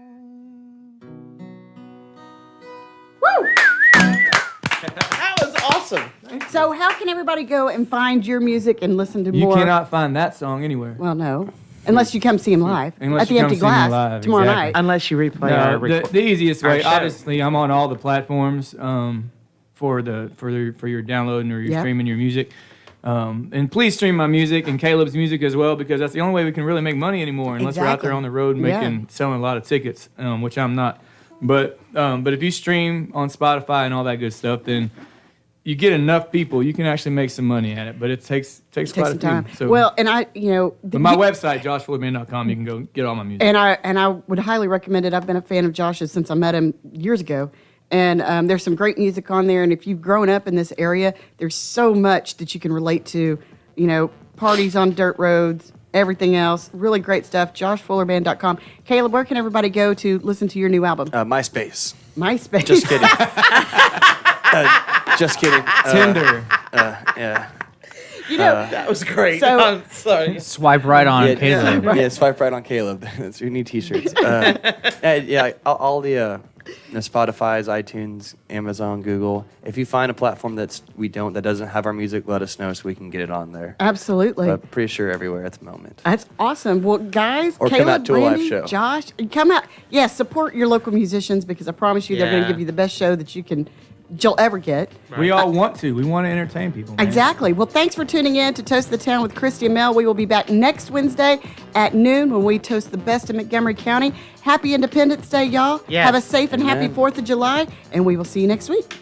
That was awesome. So how can everybody go and find your music and listen to You more? cannot find that song anywhere. Well, no. Unless you come see him live Unless at the you come Empty see me Glass live, tomorrow exactly. night. Unless you replay No, our the easiest our way, show. obviously, I'm on all the platforms for your downloading or your Yep. streaming your music. And please stream my music and Caleb's music as well, because that's the only way we can really make money anymore, unless we're out Exactly. there on the road selling a lot of tickets, which I'm not. But if you stream on Spotify and all that good stuff, then you get enough people, you can actually make some money at it. But it takes quite Take a some few. time. So, Well, and but my website, joshfullerman.com, you can go get all my music. And I would highly recommend it. I've been a fan of Josh's since I met him years ago. And there's some great music on there. And if you've grown up in this area, there's so much that you can relate to. You know, parties on dirt roads, everything else. Really great stuff. JoshFullerBand.com. Caleb, where can everybody go to listen to your new album? MySpace. MySpace. Just kidding. Just kidding. Tinder. Yeah. You know, That was great. So- I'm sorry. Swipe right on Yeah, Caleb. Yeah, swipe right on Caleb. That's your new T-shirts. All the Spotify's, iTunes, Amazon, Google. If you find a platform that doesn't have our music, let us know so we can get it on there. Absolutely. But pretty sure everywhere at the moment. That's awesome. Well, guys, Or come Caleb, out to a live Randy, show. Josh, come out. Yeah, support your local musicians because I promise you they're going to Yeah. give you the best show that you'll ever get. We all want to. We want to entertain people. Man. Exactly. Well, thanks for tuning in to Toast the Town with Christy and Mel. We will be back next Wednesday at noon when we toast the best of Montgomery County. Happy Independence Day, y'all. Yes. Have a safe and happy Amen. 4th of July, and we will see you next week.